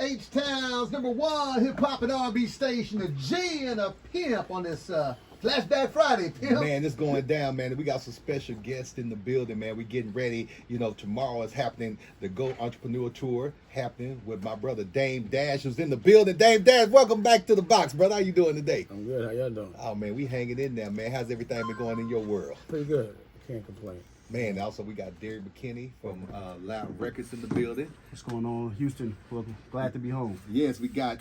H-Town's #1 hip-hop and R&B station, A G A Pimp on this Flashback Friday, Pimp. Man, it's going down, man. We got some special guests in the building, man. We getting ready. You know, tomorrow is happening, the Go Entrepreneur Tour happening with my brother Dame Dash, who's in the building. Dame Dash, welcome back to the box, brother. How you doing today? I'm good. How y'all doing? Oh, man, we hanging in there, man. How's everything been going in your world? Pretty good. Can't complain. Man, also we got Derek McKinney from Loud Records in the building. What's going on, Houston? Well, glad to be home. Yes, we got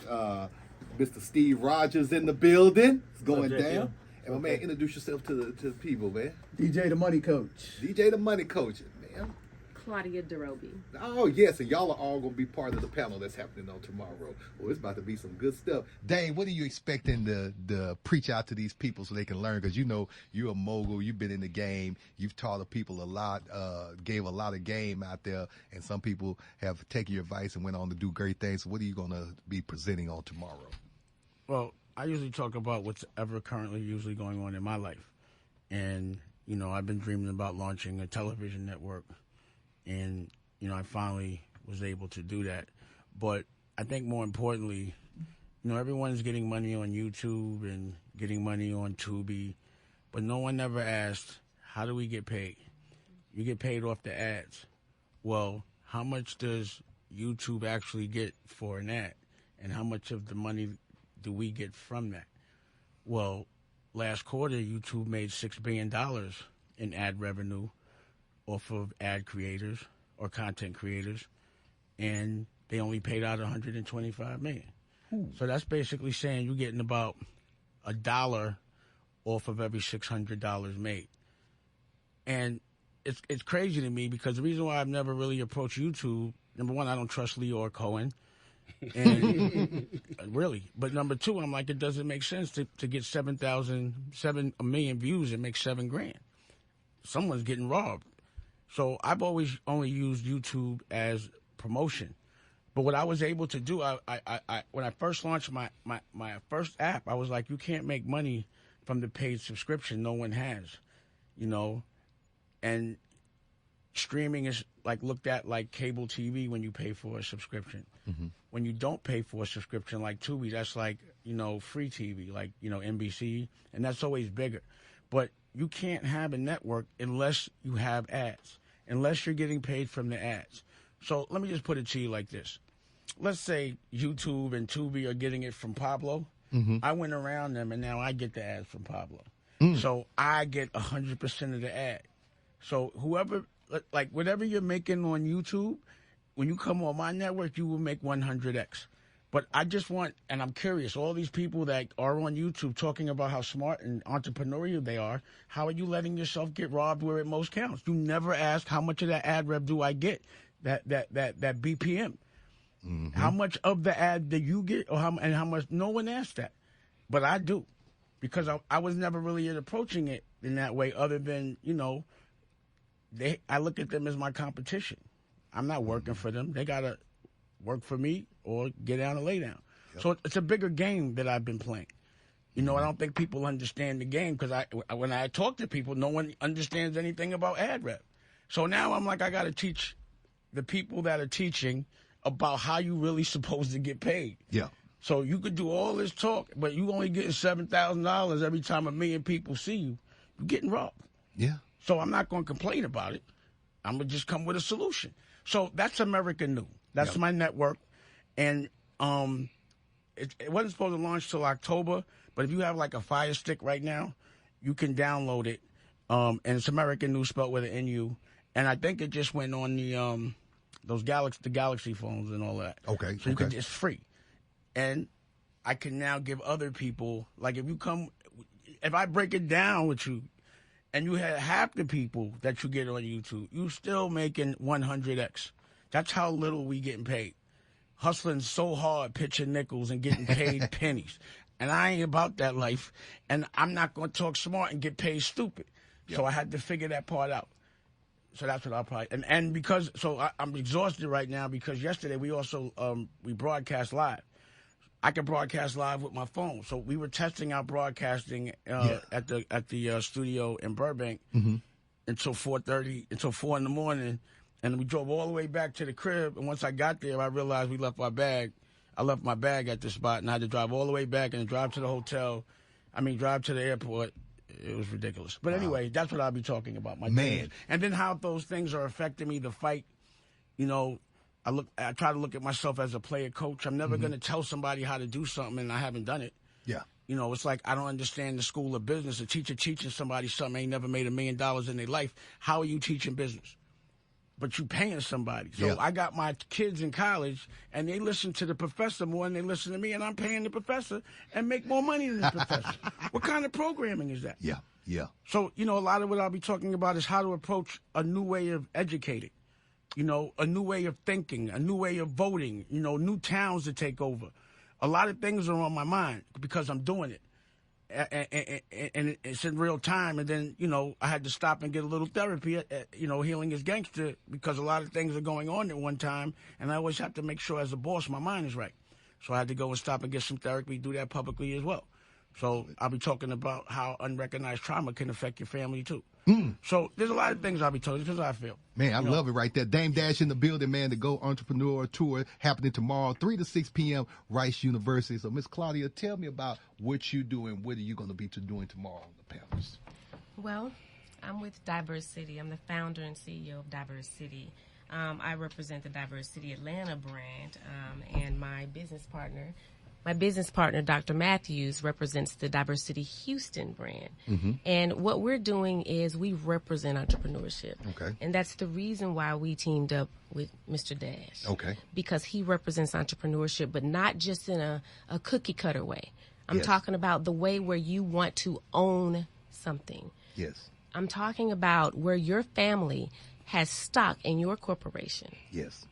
Mr. Steve Rogers in the building. It's going Subject, down. yeah. And my man, introduce yourself to the people, man. DJ the Money Coach. DJ the Money Coach, man. Claudia DeRoby. Oh, yes, and y'all are all going to be part of the panel that's happening on tomorrow. Well, it's about to be some good stuff. Dane, what are you expecting to preach out to these people so they can learn? Because you know you're a mogul, you've been in the game, you've taught the people a lot, gave a lot of game out there, and some people have taken your advice and went on to do great things. So what are you going to be presenting on tomorrow? Well, I usually talk about what's ever currently usually going on in my life. And, you know, I've been dreaming about launching a television network. And, you know, I finally was able to do that. But I think more importantly, you know, everyone's getting money on YouTube and getting money on Tubi. But no one ever asked, how do we get paid? You get paid off the ads. Well, how much does YouTube actually get for an ad? And how much of the money do we get from that? Well, last quarter, YouTube made $6 billion in ad revenue off of ad creators or content creators, and they only paid out $125 million. So that's basically saying you're getting about $1 off of every $600 made. And it's crazy to me because the reason why I've never really approached YouTube, number one, I don't trust Leo or Cohen. And really, but number two, I'm like, it doesn't make sense to get 7 million views and make $7,000. Someone's getting robbed. So I've always only used YouTube as promotion. But what I was able to do, I when I first launched my first app, I was like, you can't make money from the paid subscription. No one has, you know, and streaming is like looked at like cable TV when you pay for a subscription. Mm-hmm. When you don't pay for a subscription like Tubi, that's like, you know, free TV, like, you know, NBC, and that's always bigger. But you can't have a network unless you have ads, unless you're getting paid from the ads. So let me just put it to you like this. Let's say YouTube and Tubi are getting it from Pablo. Mm-hmm. I went around them, and now I get the ads from Pablo. So I get 100% of the ad. So whoever, like whatever you're making on YouTube, when you come on my network, you will make 100x. But I just want, and I'm curious, all these people that are on YouTube talking about how smart and entrepreneurial they are, how are you letting yourself get robbed where it most counts? You never ask how much of that ad rev do I get, that BPM. Mm-hmm. How much of the ad do you get, or how much? No one asked that, but I do, because I was never really approaching it in that way, other than, you know, I look at them as my competition. I'm not working for them. They gotta work for me or get down and lay down. Yep. So it's a bigger game that I've been playing. You know, I don't think people understand the game, because when I talk to people, no one understands anything about ad rep. So now I'm like, I got to teach the people that are teaching about how you really supposed to get paid. Yeah. So you could do all this talk, but you only getting $7,000 every time 1 million people see you. You're getting robbed. Yeah. So I'm not going to complain about it. I'm going to just come with a solution. So that's America New. That's my network. And it wasn't supposed to launch till October, but if you have like a Fire Stick right now, you can download it. And it's American New, spelled with an NU. And I think it just went on the Galaxy phones and all that. Okay. So it's free. And I can now give other people, like if I break it down with you, and you had half the people that you get on YouTube, you still making 100x. That's how little we getting paid. Hustling so hard, pitching nickels and getting paid pennies. And I ain't about that life. And I'm not going to talk smart and get paid stupid. Yep. So I had to figure that part out. So that's what I'll probably, and because, so I'm exhausted right now, because yesterday we also, we broadcast live. I can broadcast live with my phone. So we were testing out broadcasting at the studio in Burbank until 4:30, until 4 in the morning. And we drove all the way back to the crib. And once I got there, I realized we left our bag I left my bag at the spot and I had to drive all the way back and drive to the hotel. Drive to the airport. It was ridiculous. But anyway, that's what I'll be talking about. My dreams. And then how those things are affecting me, the fight. You know, I try to look at myself as a player coach. I'm never going to tell somebody how to do something and I haven't done it. Yeah. You know, it's like I don't understand the school of business. A teacher teaching somebody something ain't never made $1 million in their life. How are you teaching business? But you paying somebody. So I got my kids in college, and they listen to the professor more than they listen to me, and I'm paying the professor and make more money than the professor. What kind of programming is that? Yeah, yeah. So, you know, a lot of what I'll be talking about is how to approach a new way of educating, you know, a new way of thinking, a new way of voting, you know, new towns to take over. A lot of things are on my mind because I'm doing it. And it's in real time. And then, you know, I had to stop and get a little therapy, you know, healing is gangster, because a lot of things are going on at one time. And I always have to make sure as a boss, my mind is right. So I had to go and stop and get some therapy, do that publicly as well. So I'll be talking about how unrecognized trauma can affect your family too. So there's a lot of things I'll be talking. This is how I feel. Man, I love it right there. Dame Dash in the building, man. The Go Entrepreneur Tour happening tomorrow, 3 to 6 p.m. Rice University. So, Miss Claudia, tell me about what you do and what are you going to be doing tomorrow on the panels. Well, I'm with Diverse City. I'm the founder and CEO of Diverse City. I represent the Diverse City Atlanta brand, and my business partner, Dr. Matthews, represents the Diversity Houston brand. And what we're doing is we represent entrepreneurship. Okay. And that's the reason why we teamed up with Mr. Dash. Okay. Because he represents entrepreneurship, but not just in a cookie cutter way. I'm talking about the way where you want to own something. Yes. I'm talking about where your family has stock in your corporation. Yes.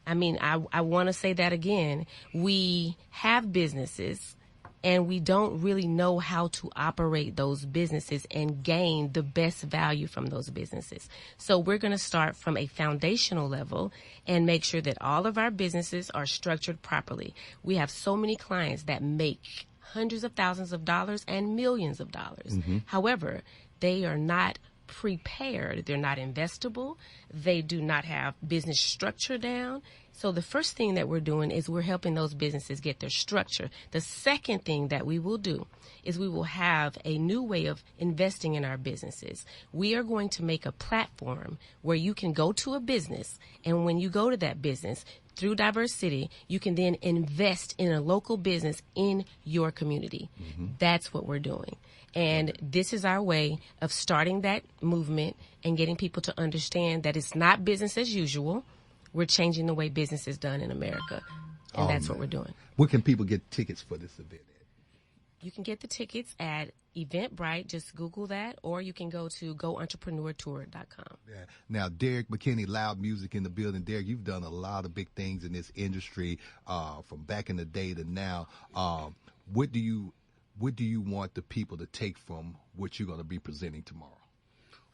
I mean, I want to say that again. We have businesses and we don't really know how to operate those businesses and gain the best value from those businesses. So we're going to start from a foundational level and make sure that all of our businesses are structured properly. We have so many clients that make hundreds of thousands of dollars and millions of dollars. However, they are not prepared. They're not investable. They do not have business structure down. So the first thing that we're doing is we're helping those businesses get their structure. The second thing that we will do is we will have a new way of investing in our businesses. We are going to make a platform where you can go to a business, and when you go to that business, through Diverse City, you can then invest in a local business in your community. That's what we're doing. And this is our way of starting that movement and getting people to understand that it's not business as usual. We're changing the way business is done in America. And that's what we're doing. Where can people get tickets for this event? You can get the tickets at Eventbrite. Just Google that. Or you can go to goentrepreneurtour.com. Yeah. Now, Derek McKinney, Loud Music in the building. Derek, you've done a lot of big things in this industry from back in the day to now. What do you want the people to take from what you're going to be presenting tomorrow?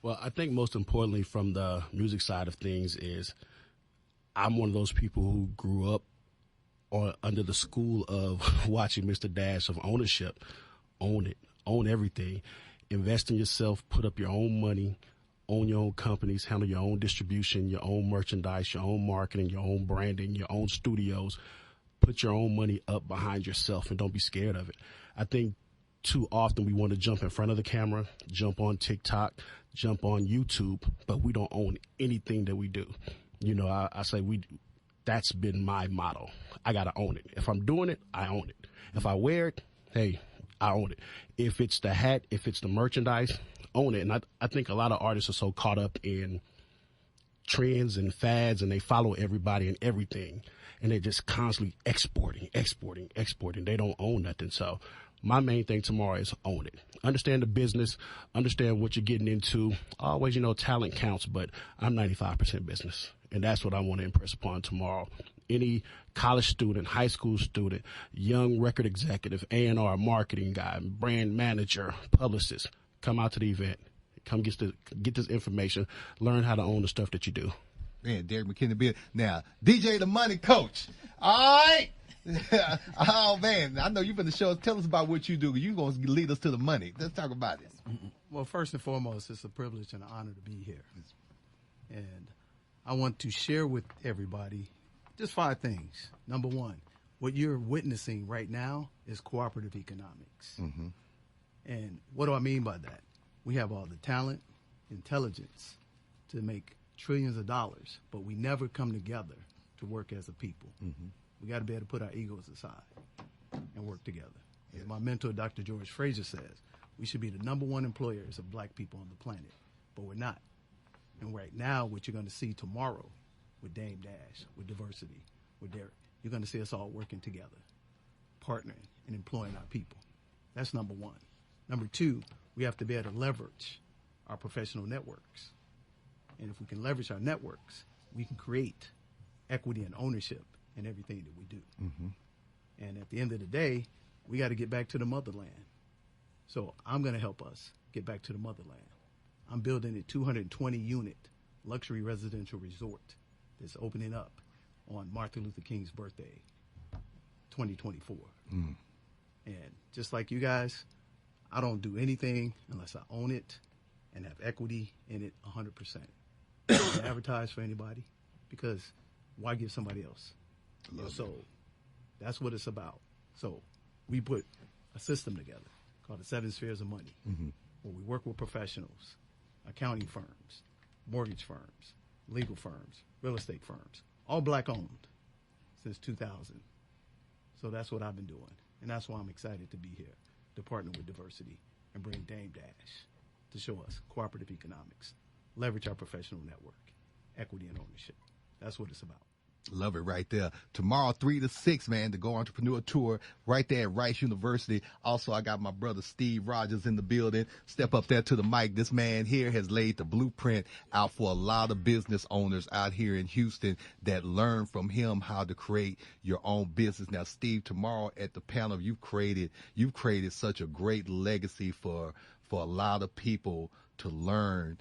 Well, I think most importantly from the music side of things is I'm one of those people who grew up under the school of watching Mr. Dash of ownership. Own it. Own everything. Invest in yourself. Put up your own money. Own your own companies. Handle your own distribution, your own merchandise, your own marketing, your own branding, your own studios. Put your own money up behind yourself and don't be scared of it. I think too often we want to jump in front of the camera, jump on TikTok, jump on YouTube, but we don't own anything that we do. You know, I say that's been my motto. I got to own it. If I'm doing it, I own it. If I wear it, hey, I own it. If it's the hat, if it's the merchandise, own it. And I think a lot of artists are so caught up in trends and fads and they follow everybody and everything. And they're just constantly exporting. They don't own nothing. So my main thing tomorrow is own it. Understand the business. Understand what you're getting into. Always, talent counts, but I'm 95% business. And that's what I want to impress upon tomorrow. Any college student, high school student, young record executive, A&R, marketing guy, brand manager, publicist, come out to the event. Come get this information. Learn how to own the stuff that you do. Man, Derek McKinney Bill. Now, DJ the Money Coach. All right. Oh, man. I know you've been the show. Tell us about what you do. You're going to lead us to the money. Let's talk about it. Well, first and foremost, it's a privilege and an honor to be here. And I want to share with everybody just 5 things. Number one, what you're witnessing right now is cooperative economics. And what do I mean by that? We have all the talent, intelligence to make trillions of dollars, but we never come together to work as a people. We got to be able to put our egos aside and work together. As my mentor, Dr. George Fraser, says, we should be the #1 employers of black people on the planet, but we're not. And right now, what you're going to see tomorrow with Dame Dash, with diversity, with Derek, you're going to see us all working together, partnering and employing our people. That's #1. #2, we have to be able to leverage our professional networks. And if we can leverage our networks, we can create equity and ownership in everything that we do. And at the end of the day, we got to get back to the motherland. So I'm going to help us get back to the motherland. I'm building a 220-unit luxury residential resort that's opening up on Martin Luther King's birthday, 2024. And just like you guys, I don't do anything unless I own it and have equity in it 100%. I don't advertise for anybody because why give somebody else your soul? That's what it's about. So we put a system together called the 7 Spheres of Money, where we work with professionals, accounting firms, mortgage firms, legal firms, real estate firms, all black owned since 2000. So that's what I've been doing. And that's why I'm excited to be here, to partner with diversity and bring Dame Dash to show us cooperative economics, leverage our professional network, equity and ownership. That's what it's about. Love it right there. Tomorrow, 3 to 6, man, the Go Entrepreneur Tour right there at Rice University. Also, I got my brother Steve Rogers in the building. Step up there to the mic. This man here has laid the blueprint out for a lot of business owners out here in Houston that learn from him how to create your own business. Now, Steve, tomorrow at the panel, you've created such a great legacy for a lot of people to learn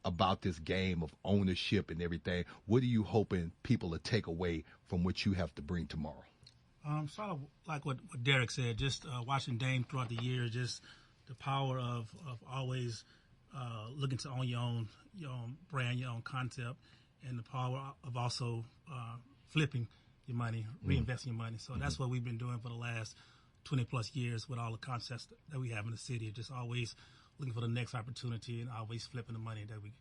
about this game of ownership and everything. What are you hoping people will take away from what you have to bring tomorrow? Sort of like what Derek said, just watching Dame throughout the years, just the power of always looking to own your own brand, your own concept, and the power of also flipping your money, reinvesting your money. So that's what we've been doing for the last 20 plus years with all the concepts that we have in the city, just always looking for the next opportunity and always flipping the money that we've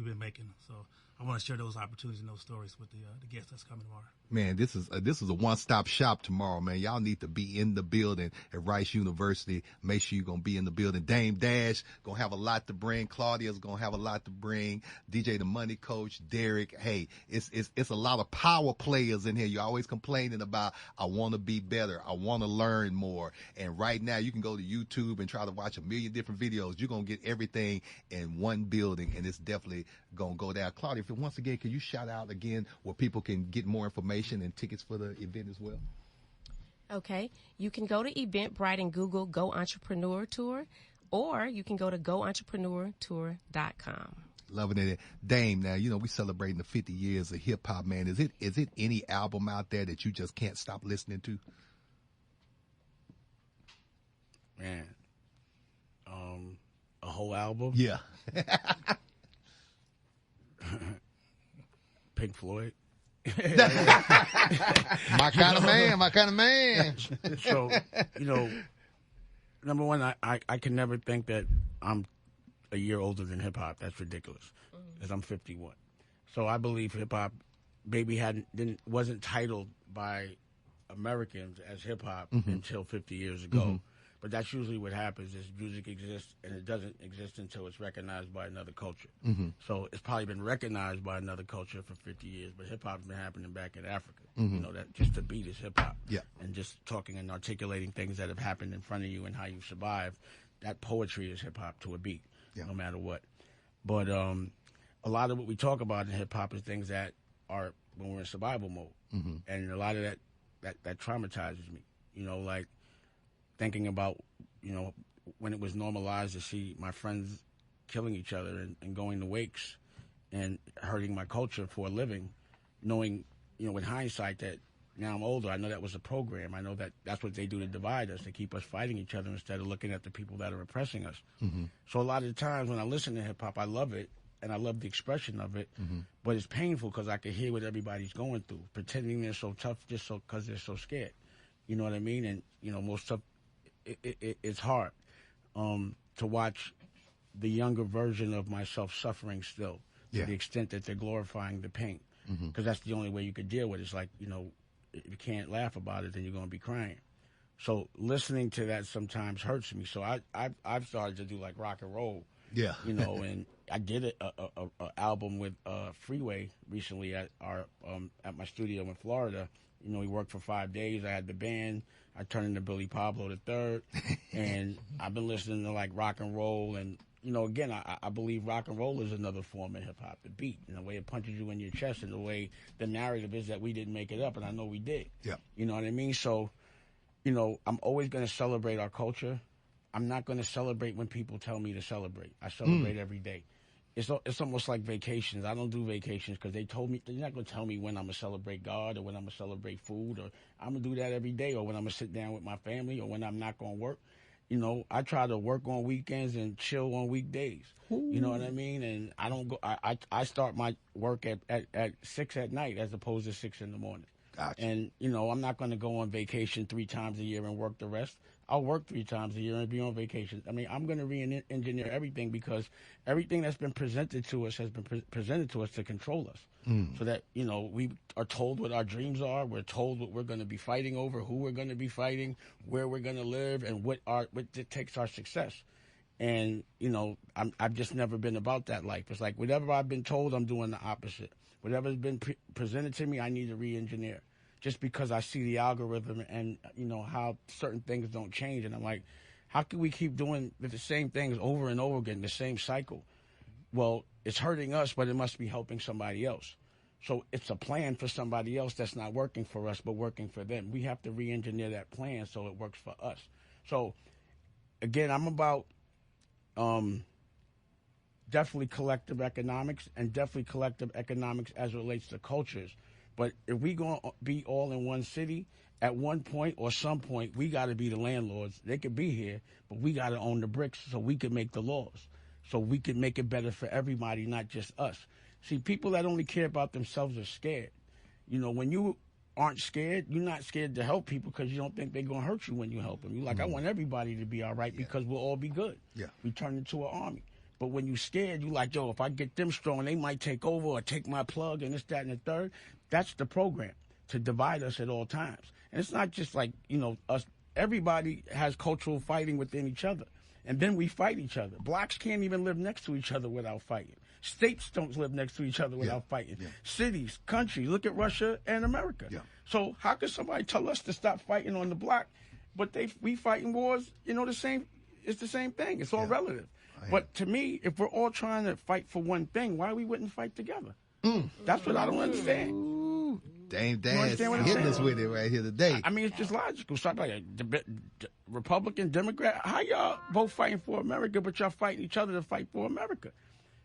been making. So I want to share those opportunities and those stories with the guests that's coming tomorrow. Man, this is a one-stop shop tomorrow, man. Y'all need to be in the building at Rice University. Make sure you're going to be in the building. Dame Dash going to have a lot to bring. Claudia's going to have a lot to bring. DJ the Money Coach, Derek. Hey, it's a lot of power players in here. You're always complaining about, I want to be better. I want to learn more. And right now you can go to YouTube and try to watch a million different videos. You're going to get everything in one building, and it's definitely going to go down. Claudia, once again, can you shout out again where people can get more information and tickets for the event as well? Okay. You can go to Eventbrite and Google Go Entrepreneur Tour, or you can go to goentrepreneurtour.com. Loving it. Dame, now, we celebrating the 50 years of hip hop, man. Is it any album out there that you just can't stop listening to? Man, a whole album? Yeah. Pink Floyd. My kind of man. So, number one, I can never think that I'm a year older than hip hop. That's ridiculous, because I'm 51. So I believe hip hop maybe wasn't titled by Americans as hip hop until 50 years ago. But that's usually what happens is music exists, and it doesn't exist until it's recognized by another culture. So it's probably been recognized by another culture for 50 years, but hip-hop's been happening back in Africa. That just the beat is hip-hop. Yeah. And just talking and articulating things that have happened in front of you and how you survived, that poetry is hip-hop to a beat, no matter what. But a lot of what we talk about in hip-hop is things that are when we're in survival mode. And a lot of that traumatizes me, like thinking about, when it was normalized to see my friends killing each other and going to wakes and hurting my culture for a living, knowing, with hindsight that now I'm older, I know that was a program. I know that that's what they do to divide us, to keep us fighting each other instead of looking at the people that are oppressing us. So a lot of the times when I listen to hip-hop, I love it, and I love the expression of it, but it's painful because I can hear what everybody's going through, pretending they're so tough just so because they're so scared. You know what I mean? And most stuff, it's hard to watch the younger version of myself suffering still, to the extent that they're glorifying the pain, because that's the only way you could deal with it. It's like, if you can't laugh about it, then you're going to be crying. So listening to that sometimes hurts me. So I've started to do like rock and roll. Yeah. And I did a album with Freeway recently at my studio in Florida. We worked for 5 days. I had the band. I turned into Billy Pablo III, and I've been listening to like rock and roll. And again, I believe rock and roll is another form of hip hop. The beat and the way it punches you in your chest, and the way the narrative is that we didn't make it up, and I know we did. Yeah. You know what I mean? So, I'm always going to celebrate our culture. I'm not going to celebrate when people tell me to celebrate. I celebrate every day. It's almost like vacations. I don't do vacations because they told me they're not going to tell me when I'm going to celebrate God or when I'm going to celebrate food, or I'm going to do that every day, or when I'm going to sit down with my family, or when I'm not going to work. I try to work on weekends and chill on weekdays. Ooh. You know what I mean? And I don't go. I start my work at 6 at night as opposed to 6 in the morning. Gotcha. And I'm not going to go on vacation 3 times a year and work the rest. I'll work 3 times a year and be on vacation. I mean, I'm going to re-engineer everything, because everything that's been presented to us has been presented to us to control us. So that, we are told what our dreams are. We're told what we're going to be fighting over, who we're going to be fighting, where we're going to live, and what dictates our success. And, I've just never been about that life. It's like whatever I've been told, I'm doing the opposite. Whatever's been presented to me, I need to re-engineer. Just because I see the algorithm and, how certain things don't change. And I'm like, how can we keep doing the same things over and over again, the same cycle? Well, it's hurting us, but it must be helping somebody else. So it's a plan for somebody else that's not working for us, but working for them. We have to re-engineer that plan so it works for us. So, again, I'm about definitely collective economics, and definitely collective economics as it relates to cultures. But if we going to be all in one city, at one point or some point, we got to be the landlords. They could be here, but we got to own the bricks so we can make the laws, so we can make it better for everybody, not just us. See, people that only care about themselves are scared. When you aren't scared, you're not scared to help people because you don't think they're going to hurt you when you help them. You're like, I want everybody to be all right because we'll all be good. Yeah. We turn into an army. But when you're scared, you're like, if I get them strong, they might take over or take my plug and this, that, and the third. That's the program, to divide us at all times. And it's not just like, us. Everybody has cultural fighting within each other. And then we fight each other. Blacks can't even live next to each other without fighting. States don't live next to each other without fighting. Yeah. Cities, countries, look at Russia and America. Yeah. So how could somebody tell us to stop fighting on the block, but we fighting wars, the same, it's the same thing. It's all relative. But to me, if we're all trying to fight for one thing, why we wouldn't fight together? That's what I don't understand. Dame Dad's hitting us with it right here today. I mean, it's just logical. So like Republican, Democrat, how y'all both fighting for America, but y'all fighting each other to fight for America?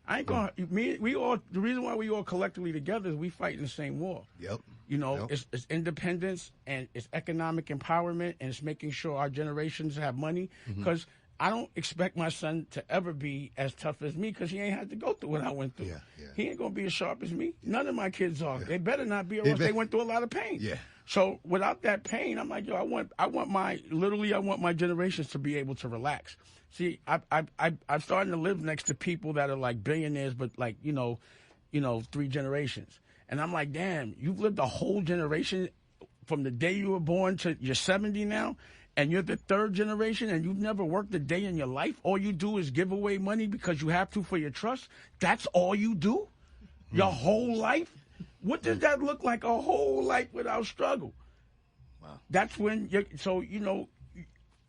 I ain't gonna. The reason why we all collectively together is we fighting the same war. Yep. It's independence, and it's economic empowerment, and it's making sure our generations have money. Because I don't expect my son to ever be as tough as me, because he ain't had to go through what I went through. Yeah. He ain't gonna be as sharp as me. None of my kids are. They better not be, or else they went through a lot of pain. Yeah. So without that pain, I'm like, I want my generations to be able to relax. See, I'm starting to live next to people that are like billionaires, but like 3 generations, and I'm like, damn, you've lived a whole generation from the day you were born to you're 70 now. And you're the 3rd generation, and you've never worked a day in your life. All you do is give away money because you have to for your trust. That's all you do? Your whole life? What does that look like, a whole life without struggle? Wow. That's when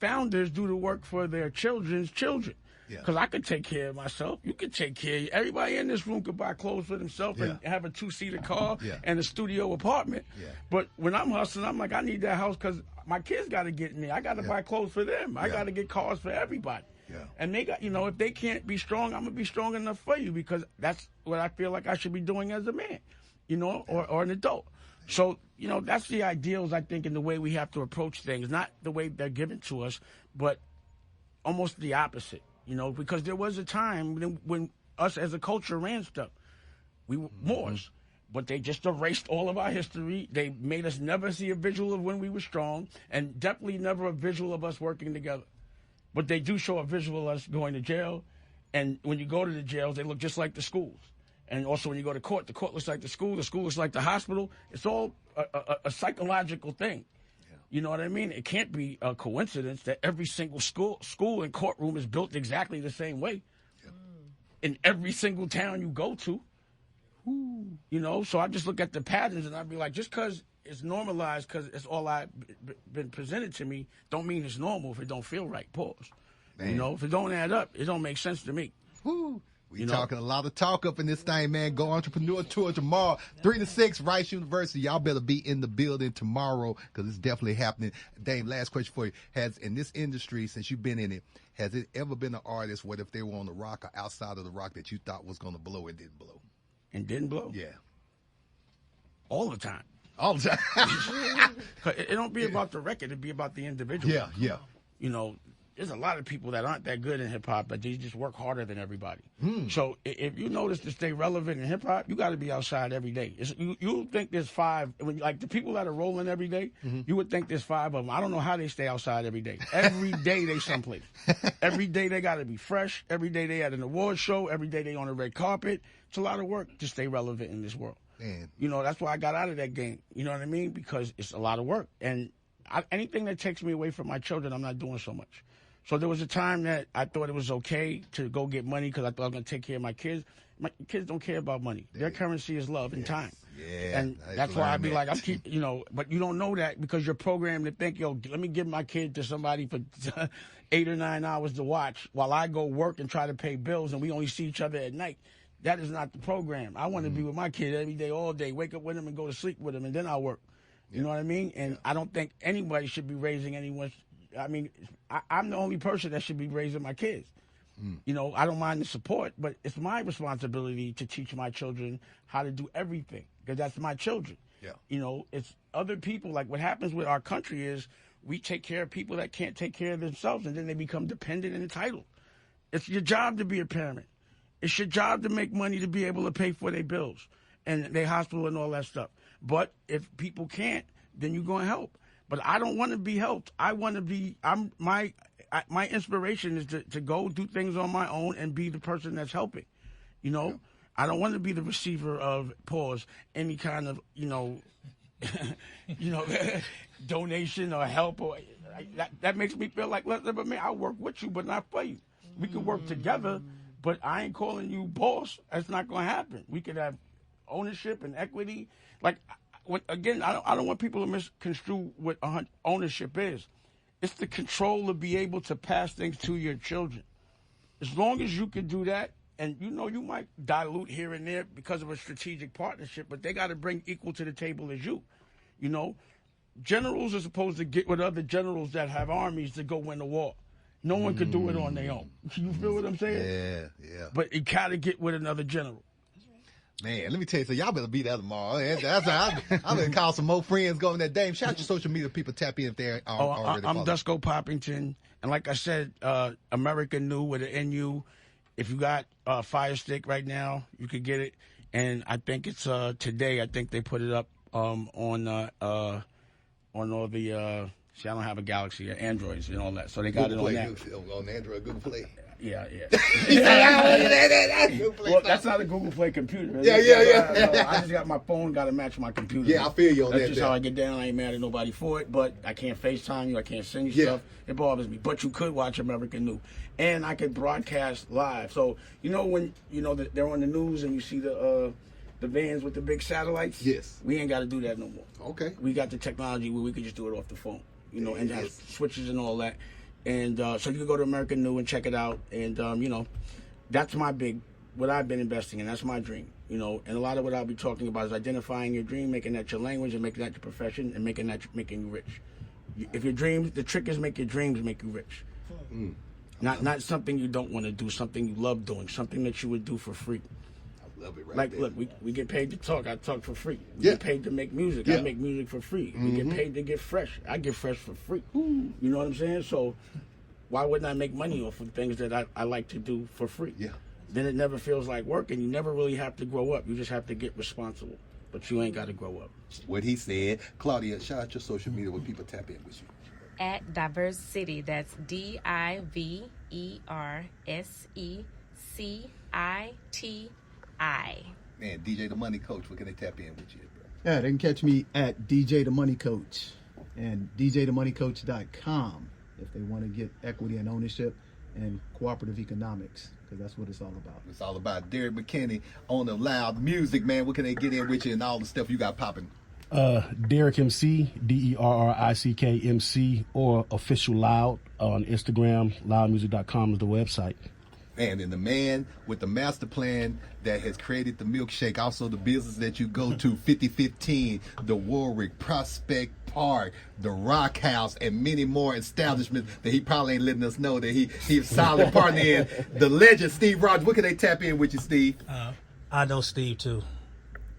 founders do the work for their children's children. Because I could take care of myself. You could take care of you. Everybody in this room could buy clothes for themselves and have a 2-seater car and a studio apartment. But when I'm hustling, I'm like, I need that house because my kids got to get in there. I got to buy clothes for them. I got to get cars for everybody. And they got, if they can't be strong, I'm going to be strong enough for you, because that's what I feel like I should be doing as a man, or an adult. So, that's the ideals, I think, in the way we have to approach things, not the way they're given to us, but almost the opposite. Because there was a time when us as a culture ran stuff. We were Moors. But they just erased all of our history. They made us never see a visual of when we were strong, and definitely never a visual of us working together. But they do show a visual of us going to jail, and when you go to the jails, they look just like the schools. And also when you go to court, the court looks like the school looks like the hospital. It's all a psychological thing. Yeah. You know what I mean? It can't be a coincidence that every single school and courtroom is built exactly the same way. Yeah. In every single town you go to. You know, so I just look at the patterns and I'd be like, just because it's normalized, because it's all I've been presented to me, don't mean it's normal if it don't feel right. Pause. Man. You know, if it don't add up, it don't make sense to me. Woo. We talking a lot of talk up in this thing, man. Go Entrepreneur Tour tomorrow, 3 to 6, Rice University. Y'all better be in the building tomorrow because it's definitely happening. Dame, last question for you. Has, in this industry, since you've been in it, has it ever been an artist, what if they were on the rock or outside of the rock, that you thought was going to blow and didn't blow? And didn't blow? Yeah. All the time. All the time. It don't be about the record. It be about the individual. Yeah, yeah. You know, there's a lot of people that aren't that good in hip-hop, but they just work harder than everybody. So if you notice to stay relevant in hip-hop, you got to be outside every day. You think there's 5, like the people that are rolling every day, you would think there's 5 of them. I don't know how they stay outside every day. Every day they someplace. Every day they got to be fresh. Every day they at an award show. Every day they on a red carpet. It's a lot of work to stay relevant in this world. Man. You know, that's why I got out of that game. You know what I mean? Because it's a lot of work. And anything that takes me away from my children, I'm not doing so much. So there was a time that I thought it was okay to go get money because I thought I was going to take care of my kids. My kids don't care about money. Their currency is love and time. Yeah. And that's why I be like, you know, but you don't know that because you're programmed to think, yo, let me give my kid to somebody for 8 or 9 hours to watch while I go work and try to pay bills and we only see each other at night. That is not the program. I want to be with my kid every day, all day, wake up with him and go to sleep with him, and then I'll work. You know what I mean? And I don't think anybody should be raising anyone. I mean, I'm the only person that should be raising my kids. You know, I don't mind the support, but it's my responsibility to teach my children how to do everything because that's my children. Yeah. You know, it's other people. Like what happens with our country is we take care of people that can't take care of themselves, and then they become dependent and entitled. It's your job to be a parent. It's your job to make money to be able to pay for their bills and their hospital and all that stuff. But if people can't, then you're going to help. But I don't want to be helped. I want to be. My inspiration is to go do things on my own and be the person that's helping. You know, yeah. I don't want to be the receiver of any kind of donation or help or that makes me feel like but man, I'll work with you, but not for you. We can work together. But I ain't calling you boss. That's not going to happen. We could have ownership and equity. Like, again, I don't want people to misconstrue what ownership is. It's the control to be able to pass things to your children. As long as you can do that, and you know you might dilute here and there because of a strategic partnership, but they got to bring equal to the table as you. You know, generals are supposed to get with other generals that have armies to go win the war. No one could do it on their own. You feel what I'm saying? Yeah, yeah. But you gotta get with another general. Man, let me tell you something. Y'all better be there tomorrow. I'm gonna call some more friends going that Dame. Shout out your social media people. Tap in if they're already. I'm Dusko Poppington, and like I said, America New with an NU. If you got Fire Stick right now, you could get it. And I think it's today. I think they put it up on all the. See, I don't have a Galaxy, Androids and all that, so they got Google it on Play, that. on Android, Google Play. Yeah. Google Play Well, that's not a Google Play computer. Yeah. I just got my phone, got to match my computer. Yeah, I feel you on that. That's just how I get down. I ain't mad at nobody for it, but I can't FaceTime you. I can't send you stuff. It bothers me. But you could watch American New, and I could broadcast live. So you know when they're on the news and you see the vans with the big satellites. Yes. We ain't got to do that no more. Okay. We got the technology where we could just do it off the phone. And have switches and all that. And so you can go to American New and check it out. And, that's what I've been investing in. That's my dream, And a lot of what I'll be talking about is identifying your dream, making that your language and making that your profession and making you rich. If your dreams, the trick is make your dreams make you rich. Not something you don't want to do, something you love doing, something that you would do for free. Love it right like, there. look, we get paid to talk. I talk for free. We get paid to make music. I make music for free. We get paid to get fresh. I get fresh for free. You know what I'm saying? So why wouldn't I make money off of things that I like to do for free? Yeah. then it never feels like work, and you never really have to grow up. You just have to get responsible, but you ain't got to grow up. What he said. Claudia, shout out your social media where people tap in with you. At Diverse City, that's DIVERSECITI. Man, DJ the Money Coach, where can they tap in with you, bro? Yeah, they can catch me at DJ the Money Coach and DJthemoneycoach.com if they want to get equity and ownership and cooperative economics, because that's what it's all about. It's all about Derek McKinney on the Loud Music, man. What can they get in with you and all the stuff you got popping? Derek MC, DERRICK MC, or Official Loud on Instagram. Loudmusic.com is the website. And then the man with the master plan that has created the milkshake, also the business that you go to, 5015, the Warwick, Prospect Park, the Rock House, and many more establishments that he probably ain't letting us know that he's solid partner in. The legend, Steve Rogers. What can they tap in with you, Steve? I know Steve too.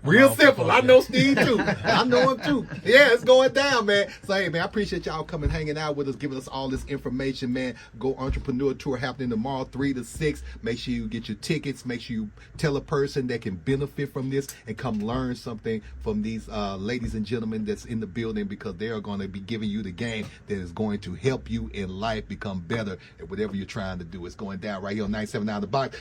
Real simple. I know Steve too. I know him too. Yeah, it's going down, man. So, hey, man, I appreciate y'all coming, hanging out with us, giving us all this information, man. Go Entrepreneur Tour happening tomorrow, 3 to 6. Make sure you get your tickets. Make sure you tell a person that can benefit from this and come learn something from these ladies and gentlemen that's in the building, because they are going to be giving you the game that is going to help you in life become better at whatever you're trying to do. It's going down right here on 97.9 The Box.